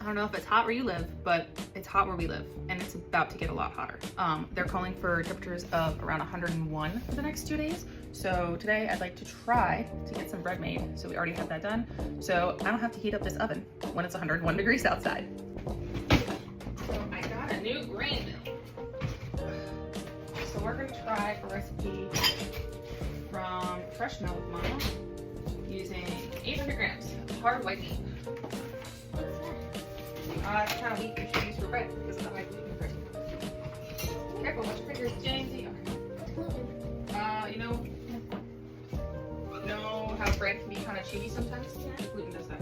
I don't know if it's hot where you live, but it's hot where we live, and it's about to get a lot hotter. They're calling for temperatures of around 101 for the next 2 days. So today I'd like to try to get some bread made. So we already have that done. So I don't have to heat up this oven when it's 101 degrees outside. So I got a new grain mill. So we're gonna try a recipe from Fresh Mill with Mama using 800 grams of hard white wheat. It's kind of weak you should use for bread because of the high gluten bread. Careful, watch your fingers, James. You know how bread can be kind of chewy sometimes? Yeah. Gluten does that.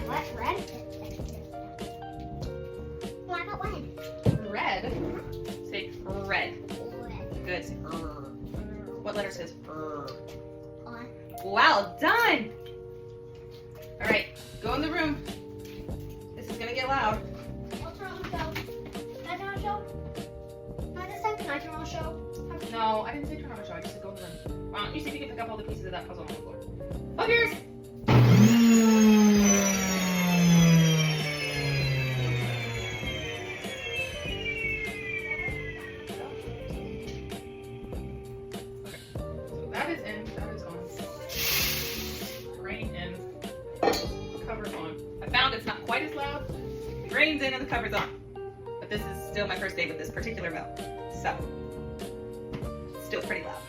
What? Red? Well, I got red. Red? Say red. Red. Good. Say What letter says R? On. Well done! Alright, go in the room. This is gonna get loud. What's wrong with show? Can I turn on show? Not this time. Can I turn on show? No, I didn't say turn on the show. I just said go in the room. Why don't you see if you can pick up all the pieces of that puzzle on the floor? Up yours! That is in, that is on. Grain in, cover's on. I found it's not quite as loud. The grain's in and the cover's on. But this is still my first day with this particular mill. So, still pretty loud.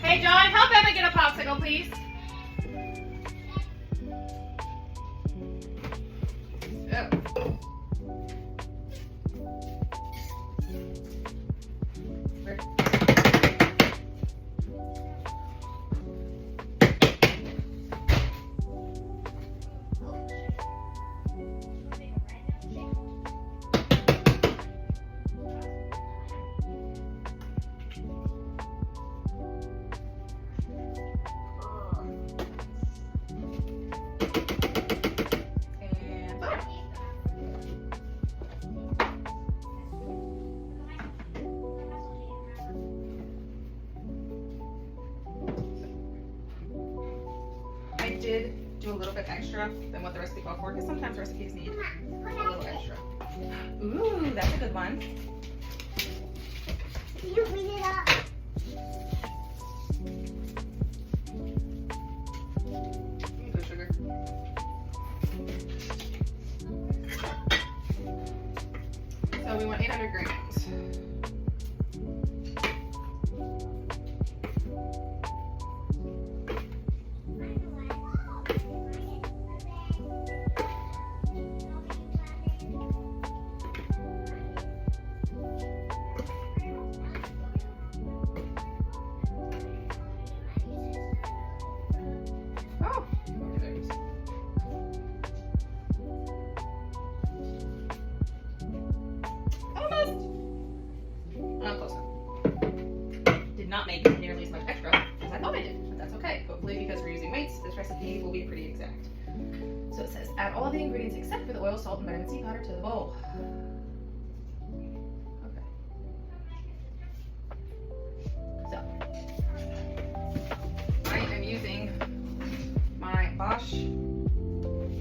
Hey John, help Emma get a popsicle, please. I did do a little bit extra than what the recipe called for, because sometimes recipes need a little extra. Ooh, that's a good one. Can you clean it up? 800 grams. Oh, almost. Not close enough. Did not make nearly as much extra as I thought I did, but that's okay. Hopefully, because we're using weights, this recipe will be pretty exact. So it says, add all the ingredients except for the oil, salt, and vitamin C powder to the bowl. Okay. So, I am using my Bosch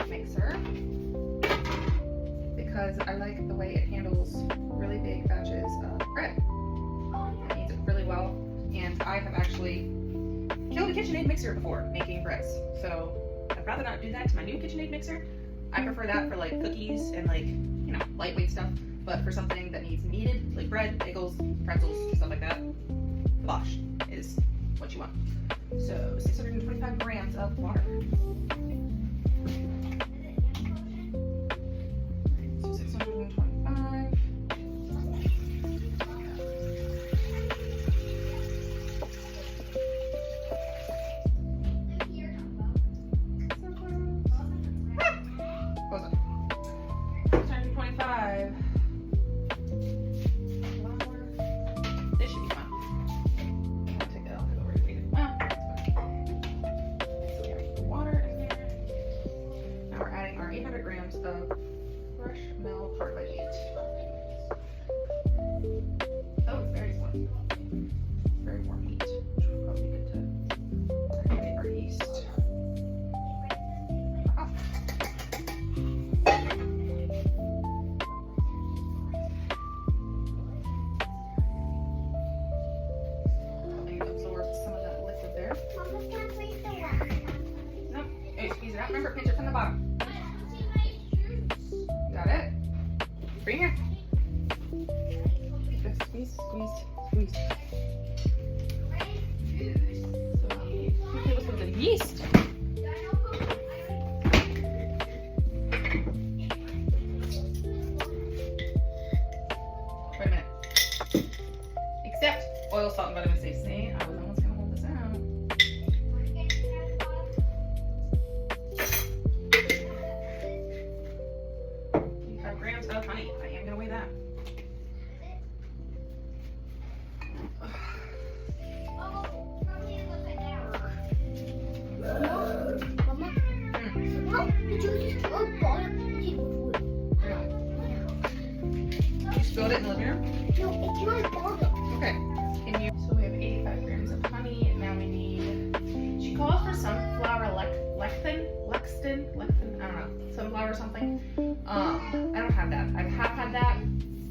mixer because I like the way it handles really big batches of bread. It kneads it really well, and I have actually killed a KitchenAid mixer before making breads, so I'd rather not do that to my new KitchenAid mixer. I prefer that for like cookies and like, you know, lightweight stuff, but for something that needs kneaded, like bread, bagels, pretzels, stuff like that, the Bosch is what you want. So 625 grams of water. So 625. Close up. 625. Flour. This should be fun. I'll take that off because I already made it. Well, that's fine. So we have water in there. Now we're adding our 800 grams of fresh milled hard white wheat. Oh, it's very warm. Very warm heat, which will probably be good to activate our yeast. Ah. Helping absorb some of that liquid there. Mama, can I please the water? Nope. Hey, squeeze it out. Remember, pinch it from the bottom. Got it? Bring here. Just squeeze, squeeze, squeeze. So we need 2 tablespoons of yeast. Wait a minute. Except oil, salt, and vitamin C. See, I was almost gonna hold this out. 5 grams of honey. I am gonna weigh that. Mama, how did you just throw a ball of food? You spilled it in the living room? No, it's my bottle. Okay. Can you? So we have 85 grams of honey, and now we need. She calls for sunflower lecithin, I don't know, sunflower or something. I don't have that. I have had that.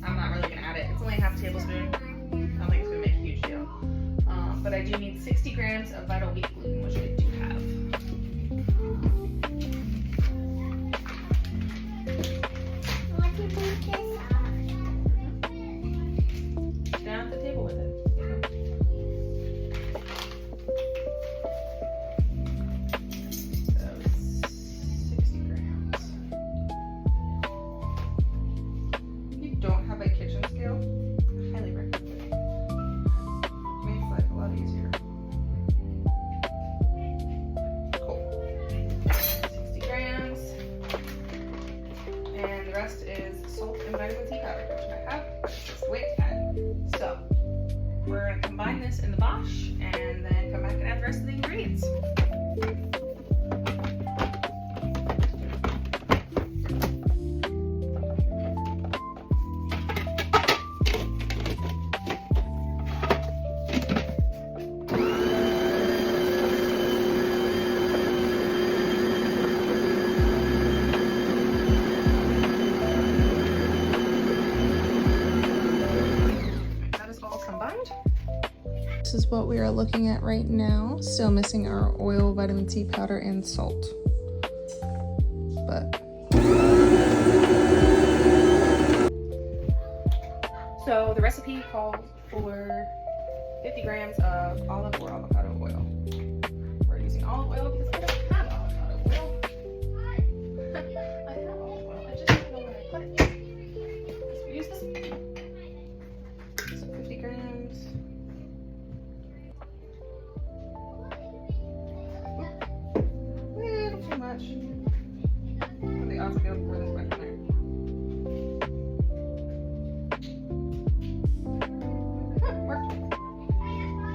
I'm not really gonna add it. It's only a half tablespoon. I don't think it's gonna make a huge deal. But I do need 60 grams of vital wheat gluten, which I do have. What did you just Down at the table with it. So 60 grams. If you don't have a kitchen scale, I highly recommend it. It makes life a lot easier. Cool. 60 grams. And the rest is salt and vitamin C powder, which I have, but it's just wait to add. So we're gonna combine this in the Bosch and then come back and add the rest of the ingredients. That is all combined. This is what we are looking at right now. Still missing our oil, vitamin C powder, and salt. But recipe calls for 50 grams of olive or avocado oil. We're using olive oil because I don't have avocado oil. I have olive oil, I just don't know where I put it. So we use this. So 50 grams. Little too much. What are the odds I'll be able to pour this back in there?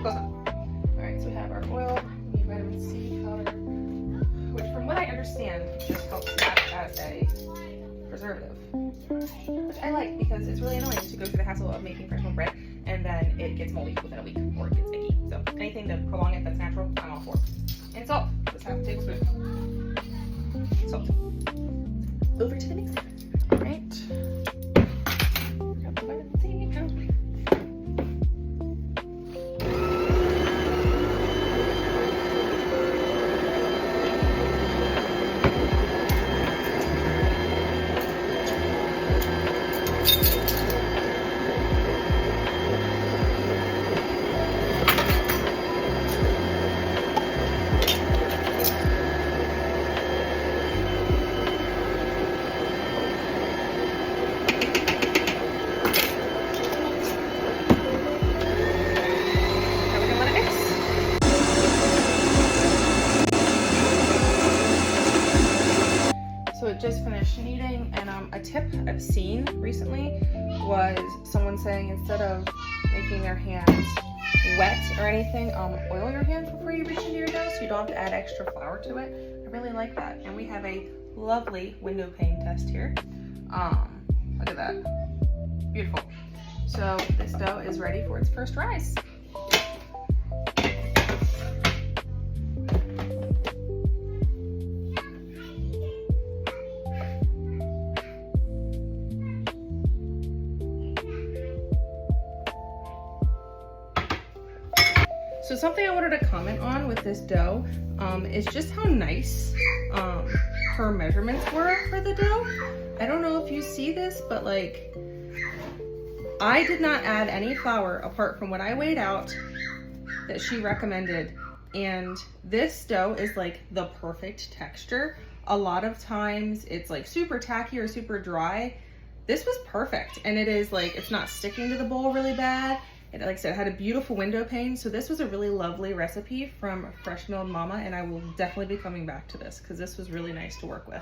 Close enough. Alright, so we have our oil, we need vitamin C powder, which from what I understand just helps act as a preservative. Which I like because it's really annoying to go through the hassle of making fresh bread and then it gets moldy within a week or it gets icky. So anything to prolong it that's natural, I'm all for. And salt, just half a tablespoon. Salt. Over to the mixer. Alright. Grab the vitamin C powder. So it just finished kneading, and a tip I've seen recently was someone saying instead of making their hands wet or anything, oil your hands before you reach into your dough so you don't have to add extra flour to it. I really like that. And we have a lovely window pane test here. Look at that. Beautiful. So this dough is ready for its first rise. So something I wanted to comment on with this dough is just how nice her measurements were for the dough. I don't know if you see this, but like I did not add any flour apart from what I weighed out that she recommended. And this dough is like the perfect texture. A lot of times it's like super tacky or super dry. This was perfect. And it is like, it's not sticking to the bowl really bad. It, like I said, had a beautiful window pane. So this was a really lovely recipe from Fresh Milled Mama, and I will definitely be coming back to this because this was really nice to work with.